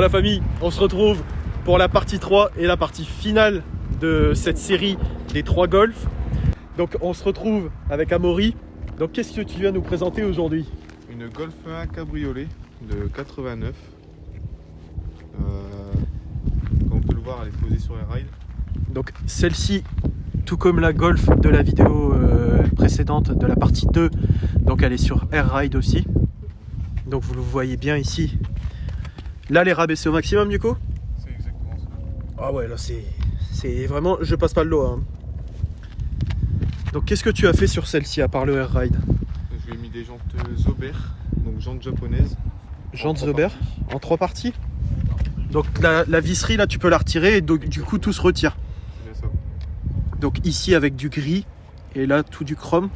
la famille, on se retrouve pour la partie 3 et la partie finale de cette série des 3 Golf. Donc on se retrouve avec Amaury. Donc qu'est-ce que tu viens nous présenter aujourd'hui? Une Golf 1 cabriolet de 89. Comme on peut le voir, elle est posée sur les rails. Donc celle-ci, tout comme la Golf de la vidéo précédente de la partie 2, donc elle est sur Air Ride aussi. Donc vous le voyez bien ici. Là les rabaissés au maximum du coup. C'est exactement ça. Ah ouais, là c'est vraiment, je passe pas le lot hein. Donc qu'est-ce que tu as fait sur celle-ci à part le Air Ride? Je lui ai mis des jantes Zober, donc jantes japonaises. Jantes Zober en 3 parties. Donc la visserie là tu peux la retirer et donc, du coup tout se retire. C'est bien ça. Donc ici avec du gris et là tout du chrome.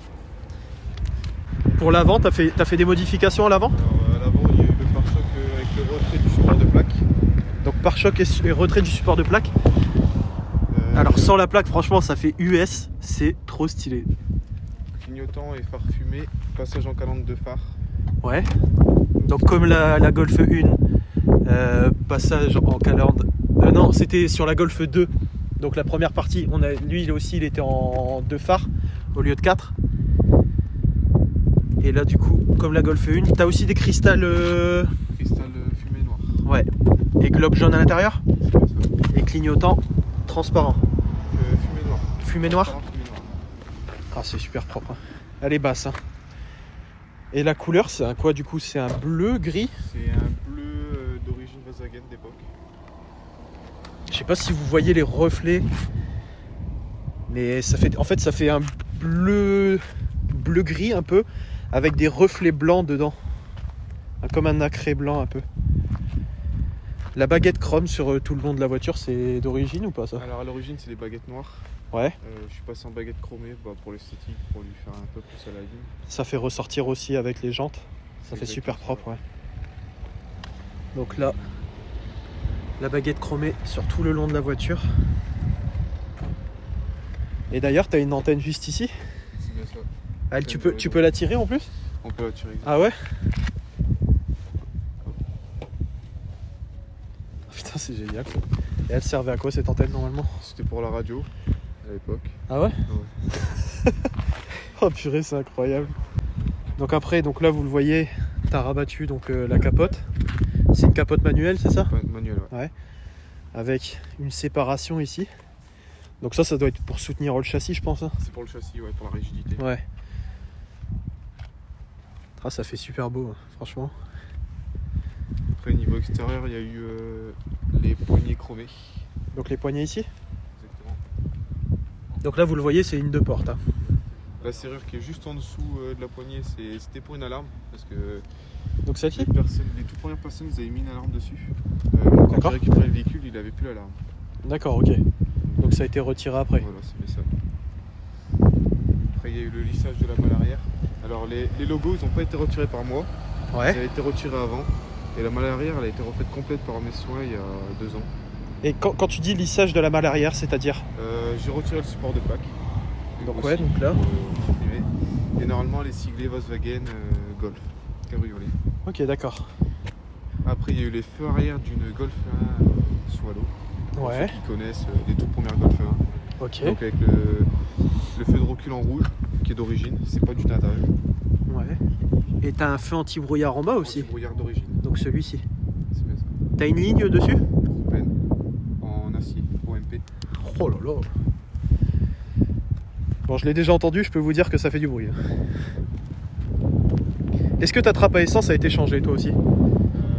Pour l'avant, t'as fait des modifications à l'avant? Alors, à l'avant, il y a eu le pare-choc avec le retrait du support de plaque. Donc pare-choc et retrait du support de plaque. Alors sans la plaque, franchement, ça fait US, c'est trop stylé. Clignotant et phare fumé, passage en calandre de phare. Ouais. Donc comme la Golf 1, passage en calandre. Non, c'était sur la Golf 2. Donc la première partie, lui aussi, il était en 2 phares au lieu de 4. Et là, du coup, comme la Golf 1, t'as aussi des cristals. Cristal fumé noir. Ouais. Et globe jaune à l'intérieur. C'est bien ça. Et clignotant transparent. Fumé noir. Fumée noire. Fumé noir. Ah, c'est super propre. Hein. Elle est basse. Hein. Et la couleur, c'est un quoi du coup? C'est un bleu gris. C'est un bleu d'origine Volkswagen d'époque. Je sais pas si vous voyez les reflets, mais ça fait un bleu gris un peu, avec des reflets blancs dedans, comme un nacré blanc un peu. La baguette chrome sur tout le long de la voiture, c'est d'origine ou pas ça? Alors à l'origine, c'est les baguettes noires. Ouais. Je suis passé en baguette chromée pour l'esthétique, pour lui faire un peu plus à la ligne. Ça fait ressortir aussi avec les jantes. Ça fait super propre, ouais. Donc là, la baguette chromée sur tout le long de la voiture. Et d'ailleurs, tu as une antenne juste ici. C'est bien ça. Elle, tu peux la tirer en plus? On peut la tirer. Ah ouais? Putain, c'est génial. Et elle servait à quoi cette antenne normalement? C'était pour la radio à l'époque. Ah ouais? Ouais. Oh purée, c'est incroyable. Donc après, donc là vous le voyez, t'as rabattu donc la capote. C'est une capote manuelle, c'est ça? Manuel, ouais. Ouais. Avec une séparation ici. Donc ça doit être pour soutenir le châssis, je pense. Hein. C'est pour le châssis, ouais, pour la rigidité. Ouais. Ah, ça fait super beau, hein, franchement. Après, niveau extérieur, il y a eu les poignées chromées. Donc les poignées ici. Exactement. Donc là vous le voyez, c'est une 2 portes. Hein. La serrure qui est juste en dessous de la poignée, c'était pour une alarme. Parce que Donc celle-ci? les toutes premières personnes, ils avaient mis une alarme dessus. Moi, quand j'ai récupéré le véhicule, il avait plus l'alarme. D'accord, ok. Donc ça a été retiré après. Voilà, c'est bien ça. Après, il y a eu le lissage de la malle arrière. Alors, les logos, ils n'ont pas été retirés par moi. Ouais. Ça a été retiré avant. Et la malle arrière, elle a été refaite complète par mes soins il y a 2 ans. Et quand tu dis lissage de la malle arrière, c'est-à-dire? J'ai retiré le support de plaque. Donc aussi, ouais, donc là. et normalement, les siglés Volkswagen Golf cabriolet. Ok, d'accord. Après, il y a eu les feux arrière d'une Golf 1 Swallow. Pour Ouais. ceux qui connaissent les toutes premières Golf 1. Ok. Donc avec le feu de recul en rouge qui est d'origine, c'est pas du tintage. Ouais. Et t'as un feu anti-brouillard en bas aussi. Brouillard d'origine. Donc celui-ci. C'est bien ça. T'as une ligne dessus? Roupen en acier OMP. Oh là là. Bon, je l'ai déjà entendu, je peux vous dire que ça fait du bruit. Est-ce que ta trappe à essence a été changée toi aussi?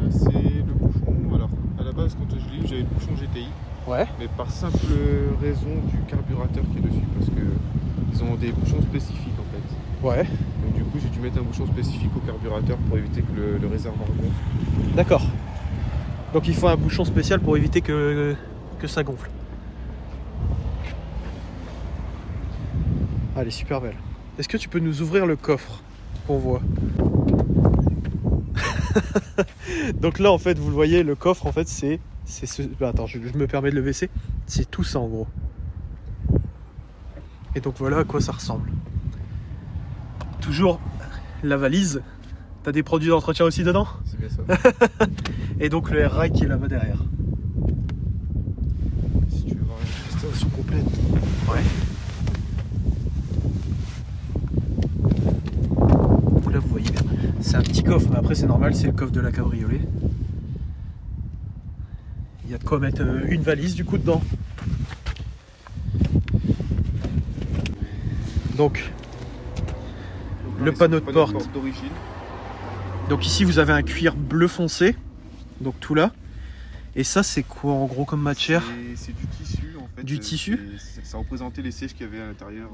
C'est le bouchon. Alors à la base, quand je l'ai eu, j'avais le bouchon GTI. Ouais. Mais par simple raison du carburateur qui est dessus, parce que ils ont des bouchons spécifiques en fait. Ouais. Donc du coup, j'ai dû mettre un bouchon spécifique au carburateur pour éviter que le réservoir gonfle. D'accord. Donc il faut un bouchon spécial pour éviter que ça gonfle. Ah, elle est super belle. Est-ce que tu peux nous ouvrir le coffre qu'on voit? Donc là en fait vous le voyez, le coffre en fait c'est ce... Attends, je me permets de le baisser. C'est tout ça en gros. Et donc voilà à quoi ça ressemble. Toujours la valise T'as des produits d'entretien aussi dedans? C'est bien ça. Et donc le air rail qui est là-bas derrière. Si tu veux voir une installation complète. Ouais. Là vous voyez bien. C'est un petit coffre, mais après c'est normal, c'est le coffre de la cabriolet. Il y a de quoi mettre une valise du coup dedans. Donc le panneau de porte d'origine. Donc ici vous avez un cuir bleu foncé, donc tout là. Et ça c'est quoi en gros comme matière? C'est du tissu en fait. Du tissu? Ça représentait les sièges qu'il y avait à l'intérieur.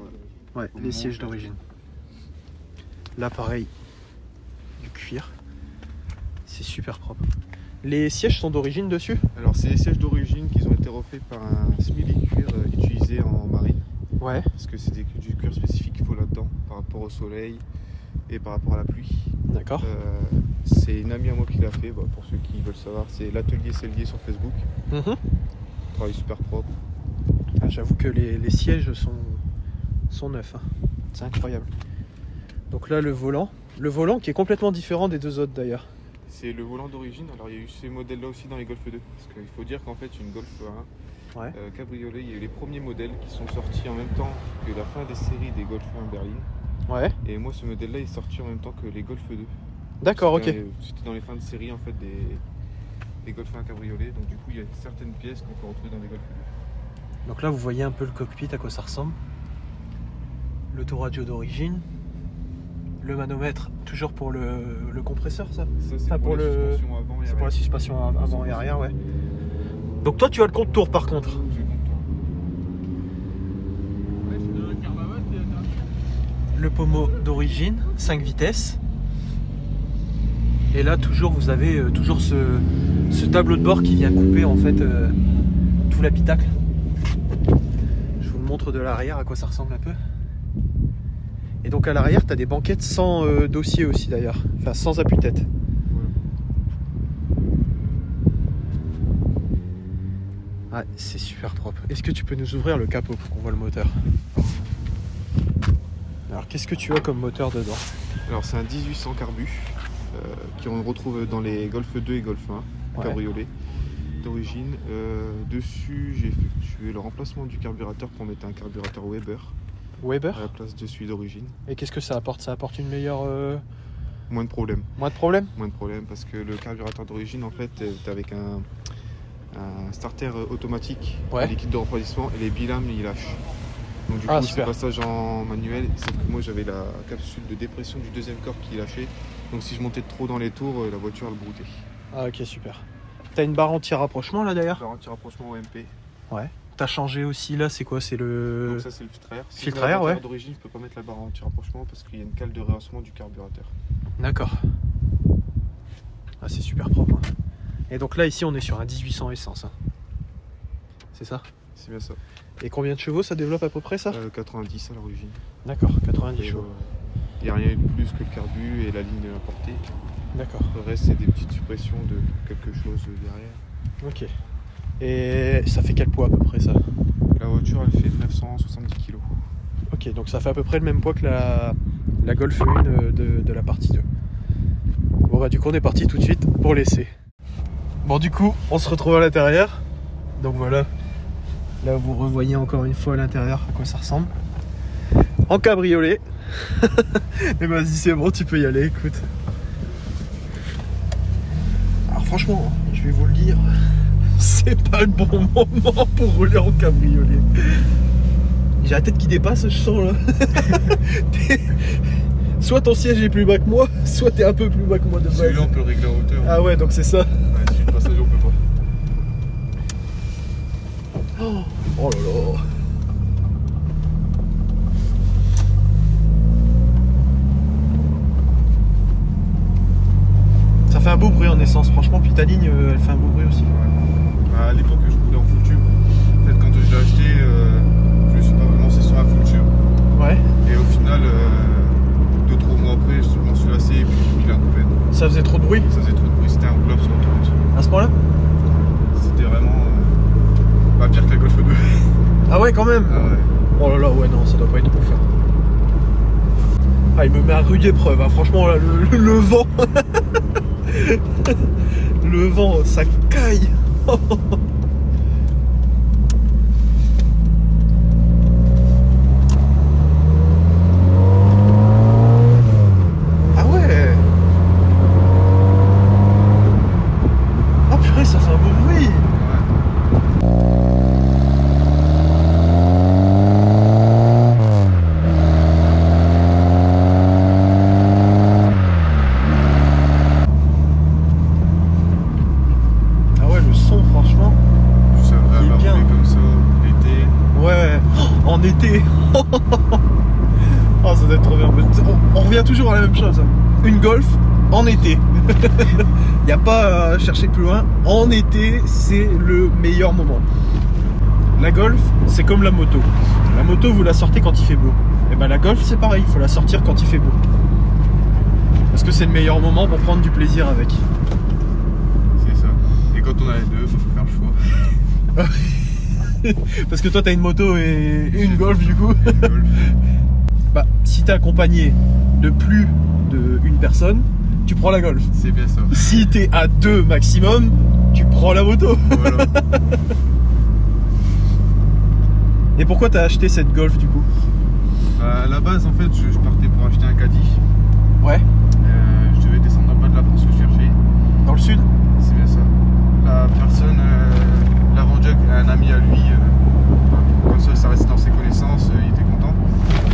Ouais, les sièges d'origine. Là pareil, du cuir. C'est super propre. Les sièges sont d'origine dessus? Alors c'est les sièges d'origine qui ont été refaits par un simili-cuir utilisé en marine. Ouais. Parce que c'est du cuir spécifique qu'il faut là-dedans par rapport au soleil et par rapport à la pluie. D'accord. C'est une amie à moi qui l'a fait, pour ceux qui veulent savoir. C'est l'atelier Cellier sur Facebook. Travail super propre. Ah, j'avoue que les sièges sont neufs. Hein. C'est incroyable. Donc là le volant qui est complètement différent des deux autres d'ailleurs. C'est le volant d'origine. Alors il y a eu ces modèles là aussi dans les Golf 2. Parce qu'il faut dire qu'en fait une Golf 1 Ouais. cabriolet, il y a eu les premiers modèles qui sont sortis en même temps que la fin des séries des Golf 1 berline. Ouais. Et moi ce modèle là est sorti en même temps que les Golf 2. D'accord, ok. C'était dans les fins de série en fait des Golf 1 cabriolet. Donc du coup il y a certaines pièces qu'on peut retrouver dans les Golf 2. Donc là vous voyez un peu le cockpit, à quoi ça ressemble. L'autoradio d'origine. Le manomètre, toujours pour le compresseur ça? Ça c'est Ah, pour, pour la le- suspension avant et C'est arrière. pour la suspension avant et arrière, ouais. Donc toi tu as le compte-tour par contre. J'ai le compteur. Le pommeau d'origine, 5 vitesses. Et là toujours vous avez toujours ce tableau de bord qui vient couper en fait tout l'habitacle. Je vous le montre de l'arrière à quoi ça ressemble un peu. Et donc à l'arrière tu as des banquettes sans dossier aussi d'ailleurs, enfin sans appuie-tête. Voilà. Ah, c'est super propre. Est-ce que tu peux nous ouvrir le capot pour qu'on voit le moteur? Alors qu'est-ce que tu as comme moteur dedans? Alors c'est un 1800 carbu qu'on retrouve dans les Golf 2 et Golf 1 cabriolet d'origine. Dessus j'ai effectué le remplacement du carburateur pour mettre un carburateur Weber Weber? à la place de celui d'origine. Et qu'est-ce que ça apporte? Ça apporte une meilleure... Moins de problèmes. Moins de problème? Moins de problèmes parce que le carburateur d'origine en fait est avec un starter automatique Ouais. à liquide de refroidissement et les bilames ils lâchent. Donc du coup c'est super. passage en manuel, sauf que moi j'avais la capsule de dépression du deuxième corps qui lâchait. Donc si je montais trop dans les tours, la voiture elle broutait. Ah ok, super. T'as une barre anti-rapprochement là d'ailleurs? Alors anti-rapprochement OMP. Ouais. T'as changé aussi là, c'est quoi? C'est le... Donc ça c'est le filtre à air. Si Filtre je mets à air, la ouais. barre d'origine, je peux pas mettre la barre anti-rapprochement parce qu'il y a une cale de réhaussement du carburateur. D'accord. Ah c'est super propre. Hein. Et donc là ici on est sur un 1800 essence. Hein. C'est ça? C'est bien ça. Et combien de chevaux ça développe à peu près ça? 90 à l'origine. D'accord, 90 Et, chevaux. il n'y a rien de plus que le carbu et la ligne de la portée. D'accord. Le reste c'est des petites suppressions de quelque chose derrière. Ok. Et ça fait quel poids à peu près ça? La voiture elle fait 970 kg. Ok, donc ça fait à peu près le même poids que la Golf 1 de la partie 2. Bon bah du coup on est parti tout de suite pour l'essai. Bon du coup on se retrouve à l'intérieur. Donc voilà. Là vous revoyez encore une fois à l'intérieur à quoi ça ressemble. En cabriolet. Et vas-y c'est bon, tu peux y aller, écoute. Alors franchement, je vais vous le dire, c'est pas le bon moment pour rouler en cabriolet. J'ai la tête qui dépasse, je sens là. Soit ton siège est plus bas que moi, soit t'es un peu plus bas que moi de base. Celui-là on peut le régler en hauteur. Ah ouais, donc c'est ça. Ouais, celui de passager on peut pas. Oh là là. Ça fait un beau bruit en essence, franchement, puis ta ligne elle fait un beau bruit aussi. Bah, à l'époque je roulais en full tube. En fait quand je l'ai acheté, je me suis pas lancé sur un full tube. Ouais. Et au final, 2-3 mois après, je m'en suis lassé et puis j'ai mis la coupette. Ça faisait trop de bruit Ça faisait trop de bruit, c'était un globe sur l'autoroute. à ce point-là? C'était vraiment pas pire que la Golf 2. Ah ouais, quand même. Ah ouais. Oh là là, ouais, non, ça doit pas être ouf. Hein. Ah, il me met à rude épreuve, hein. Franchement là, le vent. Le vent, ça caille. Ah ouais. Ah purée, ça fait un beau bruit. En été. Oh, ça doit être trop bien. On revient toujours à la même chose. Une Golf en été. Il n'y a pas à chercher plus loin. En été, c'est le meilleur moment. La Golf, c'est comme la moto. La moto, vous la sortez quand il fait beau. Et ben la Golf, c'est pareil. Il faut la sortir quand il fait beau. Parce que c'est le meilleur moment pour prendre du plaisir avec. C'est ça. Et quand on a les deux, il faut faire le choix. Parce que toi t'as une moto et une Golf du coup. Bah, si t'es accompagné de plus d'une personne, tu prends la Golf. C'est bien ça. Si t'es à 2 maximum, tu prends la moto. Voilà. Et pourquoi t'as acheté cette Golf du coup? À la base en fait je partais pour acheter un caddie. Ouais. Je devais descendre dans le bas de la France que je cherchais. Dans le sud? C'est bien ça. La personne l'a vendu à un ami à lui. Comme ça restait dans ses connaissances, il était content.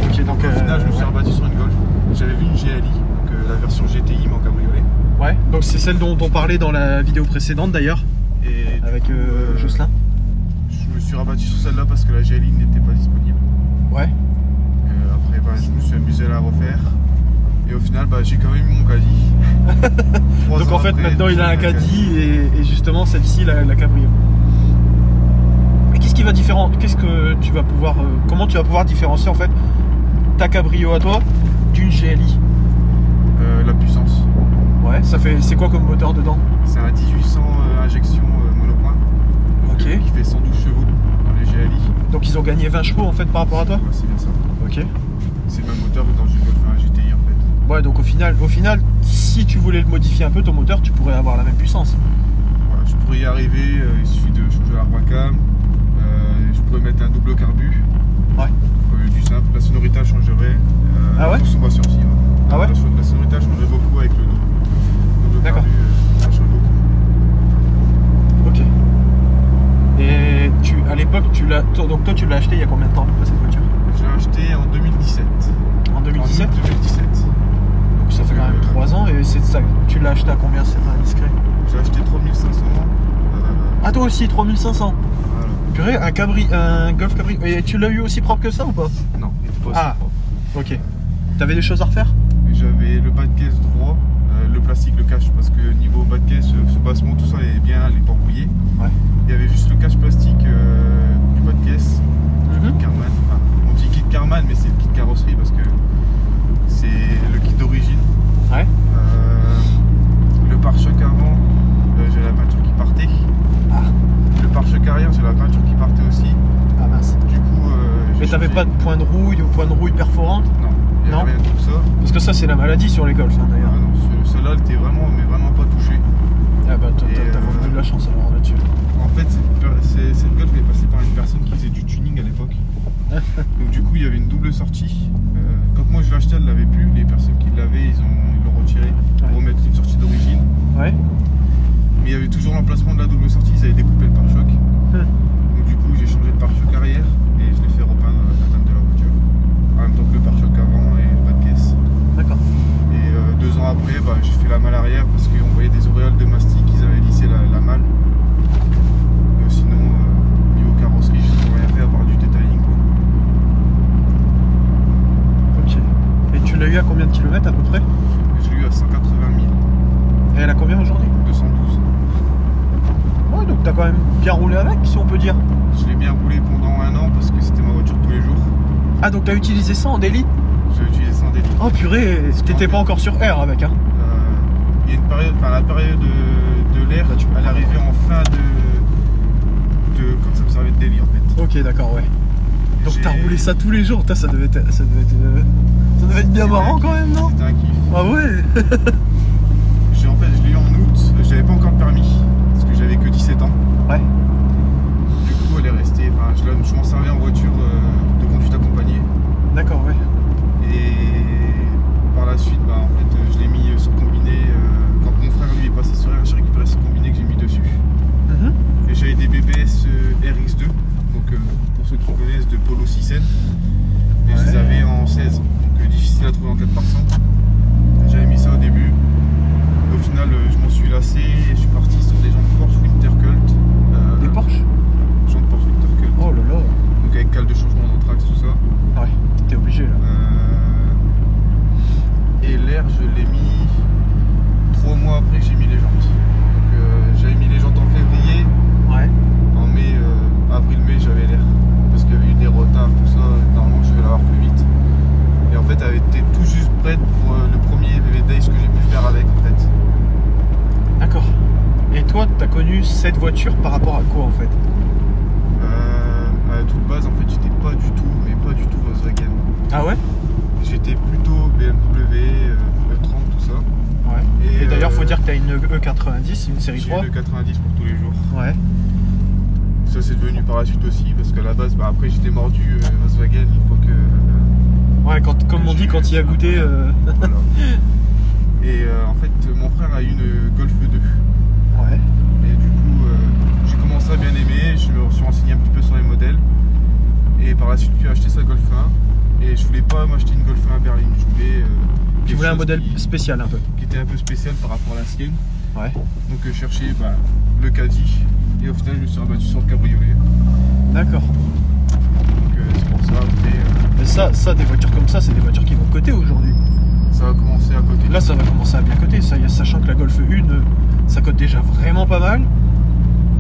Ok, donc au final je me suis rabattu sur une Golf. J'avais vu une GLI, donc la version GTI mais en cabriolet. Ouais, donc c'est celle dont on parlait dans la vidéo précédente d'ailleurs. Et avec Jocelyn. Je me suis rabattu sur celle-là parce que la GLI n'était pas disponible. Ouais. Après je me suis amusé à la refaire. Et au final j'ai quand même eu mon caddie. Donc en fait après, maintenant il a un caddie et justement celle-ci la cabrio. Mais qu'est-ce qui va différent? Qu'est-ce que tu vas pouvoir comment tu vas pouvoir différencier en fait ta cabrio à toi d'une GLI? La puissance. Ouais, c'est quoi comme moteur dedans? C'est un 1800 injection monopoint. Donc, ok. Qui fait 112 chevaux dans les GLI. Donc ils ont gagné 20 chevaux en fait par rapport à toi? Ouais, c'est bien ça. Ok. C'est le même moteur que dans une Golf 1 GTI en fait. Ouais, donc au final, si tu voulais le modifier un peu ton moteur, tu pourrais avoir la même puissance. Voilà, je pourrais y arriver, il suffit de changer l'arbacam. Je pourrais mettre un double carbu. Ouais. Au lieu du simple, la sonorité changerait. Ah ouais? La consommation aussi. Ouais. Ah ouais? La sonorité changerait beaucoup avec le double D'accord. carbu. Ça change beaucoup. Ok. Et à l'époque, donc toi tu l'as acheté il y a combien de temps cette voiture? Je l'ai acheté en 2017. En 2017? En 2017. Donc ça fait quand même 3 ans et tu l'as acheté à combien, c'est pas indiscret? J'ai acheté 3500. Ah toi aussi 3500? Voilà. Purée, un Golf Cabri. Et tu l'as eu aussi propre que ça ou pas? Non, il était pas aussi propre. Ok. T'avais des choses à refaire? J'avais le bas de caisse droit, le plastique, le cache, parce que niveau bas de caisse, ce bassement, tout ça est bien, elle est pas rouillée. Ouais. Il y avait juste le cache plastique du bas de caisse, du kit Karmann. Enfin, on dit kit Karmann, mais c'est le kit carrosserie parce que c'est le kit d'origine. Ouais. Le pare-choc avant, j'ai la peinture qui partait. Ah. Le pare-choc arrière, j'ai la peinture qui partait aussi. Ah mince. Du coup, mais t'avais pas de point de rouille ou point de rouille perforante? Non, il n'y avait rien de tout ça. Parce que ça c'est la maladie sur les Golf d'ailleurs. Ah non, celle-là elle était vraiment, mais vraiment pas touchée. Ah bah t'as vraiment eu de la chance alors là-dessus. En fait, cette Golf est passée par une personne qui faisait du tuning à l'époque. Donc du coup, il y avait une double sortie. Quand moi je l'ai acheté, elle l'avait plus. Les personnes qui l'avaient, ils l'ont retiré pour remettre une sortie d'origine. Ouais. Mais il y avait toujours l'emplacement de la double sortie. Ils avaient découpé le pare-choc. Donc du coup, j'ai changé de pare-choc arrière et je l'ai fait repeindre la dame de la voiture. En même temps que le pare-choc avant et le bas de caisse. D'accord. Et 2 ans après, j'ai fait la malle arrière parce qu'on voyait des auréoles de mastic, ils avaient lissé la malle. Sinon, niveau carrosserie, je n'ai rien fait à part du detailing. Ok. Et tu l'as eu à combien de kilomètres à peu près? Je l'ai eu à 180 000. Et elle a combien aujourd'hui? 212. Ouais, donc t'as quand même bien roulé avec, si on peut dire. Je l'ai bien roulé pendant 1 an parce que c'était ma voiture tous les jours. Ah, donc t'as utilisé ça en daily? J'ai utilisé ça en daily. Oh purée, t'étais pas encore sur R avec, hein? Il y a une période, la période de l'air, elle arrivait en fin de quand ça me servait de daily en fait. Ok, d'accord, ouais. Donc t'as roulé ça tous les jours, putain, ça devait être bien marrant quand même, non? C'était un kiff. Ah ouais. En fait, je l'ai eu en août, j'avais pas encore le permis, parce que j'avais que 17 ans. Ouais. Du coup, elle est restée, enfin, je m'en servais en voiture de conduite accompagnée. D'accord, ouais. Et par la suite, bah, en fait, je l'ai mis sur combiné. Quand mon frère lui est passé sur R, j'ai récupéré ce combiné que j'ai mis dessus. Et j'avais des BBS RX2, donc pour ceux qui connaissent, de Polo 6N. Et je les avais en 16, donc difficile à trouver en 4x100. J'avais mis ça au début. Au final, je m'en suis lassé et je suis parti sur des jantes Porsche Wintercult. Des Porsche? Jantes Porsche Wintercult. Oh là là. Donc avec cale de changement d'anthrax, tout ça. Ouais, t'es obligé là. Et l'air, je l'ai mis 3 mois après que j'ai mis les jantes. Donc j'avais mis les jantes en février. Ouais. En mai, avril-mai, j'avais l'air. Parce qu'il y avait eu des retards, tout ça. Normalement, je vais l'avoir plus vite. Et en fait, elle était tout juste prête pour le premier VV Days que j'ai pu faire avec, en fait. D'accord. Et toi, t'as connu cette voiture par rapport à quoi en fait? À toute base, en fait, j'étais pas du tout Volkswagen. Ah ouais? J'étais plutôt BMW, E30, tout ça. Ouais. Et d'ailleurs, faut dire que t'as une E90, une série 3. J'ai une E90 pour tous les jours. Ouais. Ça, c'est devenu par la suite aussi, parce qu'à la base, bah, après, j'étais mordu Volkswagen une fois que. Ouais, comme on dit, quand il y a goûté. Voilà. Et en fait, mon frère a eu une Golf 2. Ouais. Et du coup, j'ai commencé à bien aimer, je me suis renseigné un petit peu sur les modèles. Et par la suite, j'ai acheté sa Golf 1. Et je voulais pas m'acheter une Golf 1 à berline, je voulais. Tu voulais un modèle spécial un peu. Qui était un peu spécial par rapport à la sienne. Ouais. Donc je cherchais le caddie. Et au final, je me suis rabattu sur le cabriolet. D'accord. Donc c'est pour ça, après. Mais ça, des voitures comme ça, c'est des voitures qui vont coter aujourd'hui. Ça va commencer à coter. Là, ça va commencer à bien coter, sachant que la Golf 1, ça cote déjà vraiment pas mal.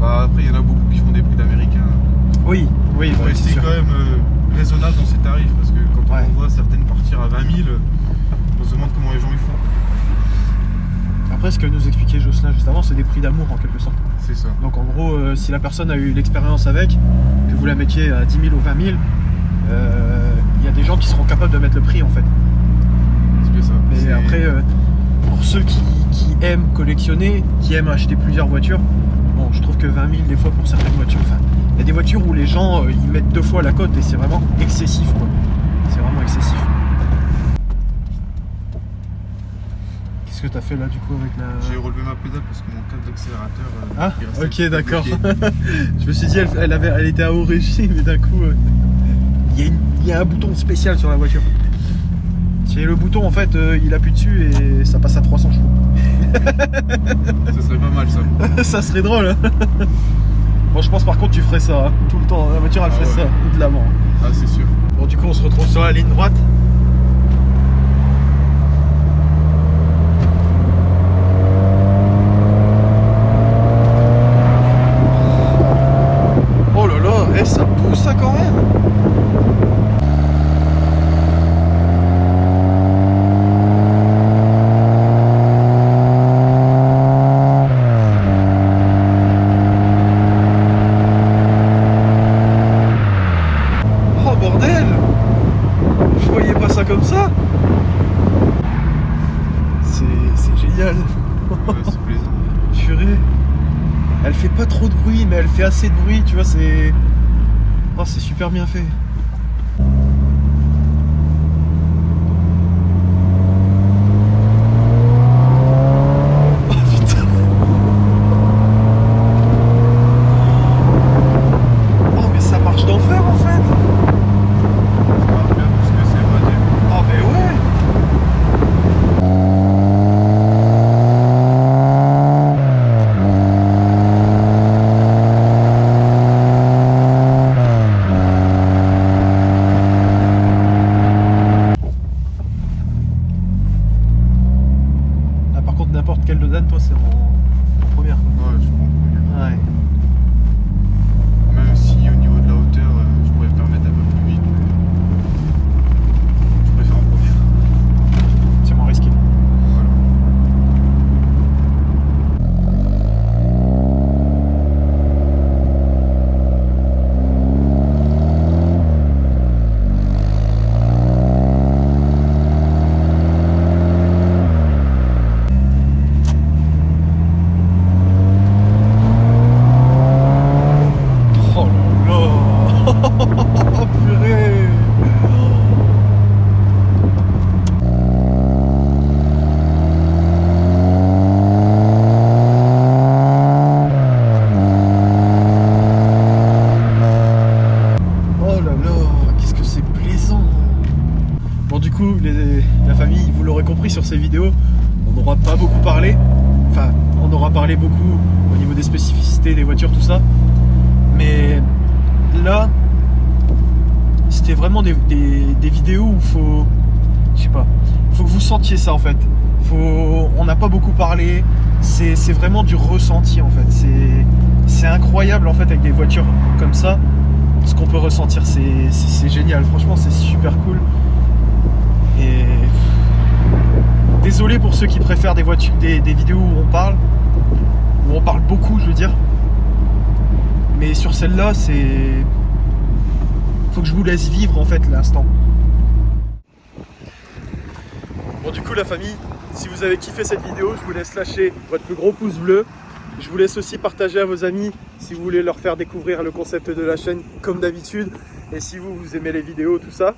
Bah, après, il y en a beaucoup qui font des prix d'américains. Oui, oui, Il faut rester c'est sûr. quand même raisonnable dans ces tarifs, parce que quand on voit certaines partir à 20 000, on se demande comment les gens y font. Après, ce que nous expliquait Jocelyn juste avant, c'est des prix d'amour en quelque sorte. C'est ça. Donc en gros, si la personne a eu l'expérience avec, que vous la mettiez à 10 000 ou 20 000, il y a des gens qui seront capables de mettre le prix en fait. C'est ça. Mais après, pour ceux qui aiment collectionner, qui aiment acheter plusieurs voitures, bon, je trouve que 20 000 des fois pour certaines voitures, enfin, il y a des voitures où les gens ils mettent 2 fois la cote et c'est vraiment excessif quoi. C'est vraiment excessif. Qu'est-ce que tu as fait là du coup avec la... J'ai relevé ma pédale parce que mon câble d'accélérateur... ok, d'accord. Je me suis dit, elle était à haut régime, mais d'un coup, il y a un bouton spécial sur la voiture. Si le bouton, en fait, il appuie dessus et ça passe à 300 chevaux. Ça serait pas mal ça. Ça serait drôle. Hein. Bon, je pense par contre, tu ferais ça hein, tout le temps. La voiture, elle ferait ça de l'avant. Ah, c'est sûr. Bon, du coup, on se retrouve sur la ligne droite. Oh là là, ça pousse ça quand même. Oh bordel, je voyais pas ça comme ça. C'est génial. Ouais, c'est plaisant. Purée. Elle fait pas trop de bruit, mais elle fait assez de bruit, tu vois, c'est... Oh, c'est super bien fait. Oh putain. Oh, mais ça marche d'enfer en fait. Ça marche bien parce que c'est modèle. Oh, mais ouais. N'importe quelle Lodan, toi, c'est en première. Ouais, je prends en première. Ouais. Même si au niveau de la hauteur, je pourrais me permettre un peu plus vite, mais je préfère en première. C'est moins risqué. Voilà. la famille, vous l'aurez compris sur ces vidéos, on n'aura pas beaucoup parlé. Enfin, on aura parlé beaucoup au niveau des spécificités des voitures, tout ça. Mais là, c'était vraiment des vidéos où faut, je sais pas, faut que vous sentiez ça en fait. On n'a pas beaucoup parlé, c'est vraiment du ressenti en fait. C'est incroyable en fait avec des voitures comme ça. Ce qu'on peut ressentir, c'est génial. Franchement, c'est super cool. Et désolé pour ceux qui préfèrent des vidéos où on parle beaucoup, je veux dire. Mais sur celle-là, faut que je vous laisse vivre en fait l'instant. Bon, du coup, la famille, si vous avez kiffé cette vidéo, je vous laisse lâcher votre plus gros pouce bleu. Je vous laisse aussi partager à vos amis si vous voulez leur faire découvrir le concept de la chaîne comme d'habitude. Et si vous aimez les vidéos, tout ça.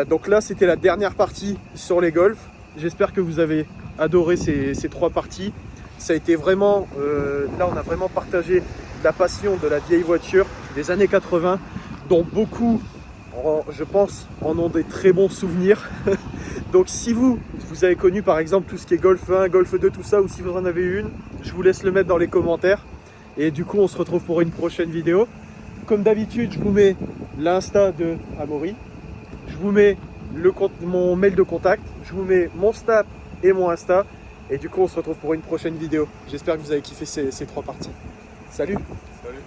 Donc là, c'était la dernière partie sur les Golf. J'espère que vous avez adoré ces 3 parties. Ça a été vraiment, là on a vraiment partagé la passion de la vieille voiture des années 80, dont beaucoup, je pense, en ont des très bons souvenirs. Donc si vous avez connu par exemple tout ce qui est Golf 1, Golf 2, tout ça, ou si vous en avez une, je vous laisse le mettre dans les commentaires. Et du coup, on se retrouve pour une prochaine vidéo. Comme d'habitude, je vous mets l'Insta de Amaury. Je vous mets mon mail de contact. Je vous mets mon Snap et mon Insta. Et du coup, on se retrouve pour une prochaine vidéo. J'espère que vous avez kiffé ces 3 parties. Salut! Salut!